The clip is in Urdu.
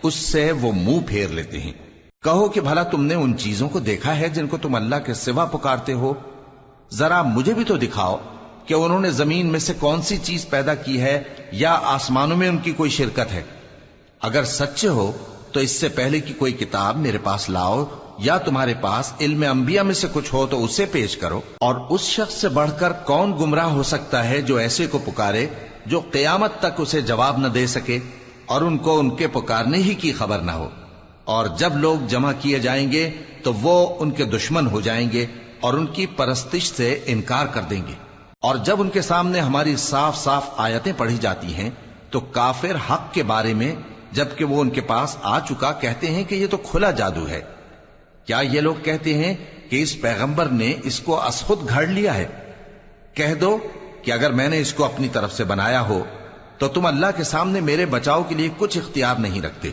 اس سے وہ منہ پھیر لیتے ہیں۔ کہو کہ بھلا تم نے ان چیزوں کو دیکھا ہے جن کو تم اللہ کے سوا پکارتے ہو؟ ذرا مجھے بھی تو دکھاؤ کہ انہوں نے زمین میں سے کون سی چیز پیدا کی ہے یا آسمانوں میں ان کی کوئی شرکت ہے؟ اگر سچے ہو تو اس سے پہلے کی کوئی کتاب میرے پاس لاؤ، یا تمہارے پاس علم انبیاء میں سے کچھ ہو تو اسے پیش کرو۔ اور اس شخص سے بڑھ کر کون گمراہ ہو سکتا ہے جو ایسے کو پکارے جو قیامت تک اسے جواب نہ دے سکے اور ان کو ان کے پکارنے ہی کی خبر نہ ہو۔ اور جب لوگ جمع کیے جائیں گے تو وہ ان کے دشمن ہو جائیں گے اور ان کی پرستش سے انکار کر دیں گے۔ اور جب ان کے سامنے ہماری صاف صاف آیتیں پڑھی جاتی ہیں تو کافر حق کے بارے میں جبکہ وہ ان کے پاس آ چکا کہتے ہیں کہ یہ تو کھلا جادو ہے۔ کیا یہ لوگ کہتے ہیں کہ اس پیغمبر نے اس کو از خود گھڑ لیا ہے؟ کہہ دو کہ اگر میں نے اس کو اپنی طرف سے بنایا ہو تو تم اللہ کے سامنے میرے بچاؤ کے لیے کچھ اختیار نہیں رکھتے۔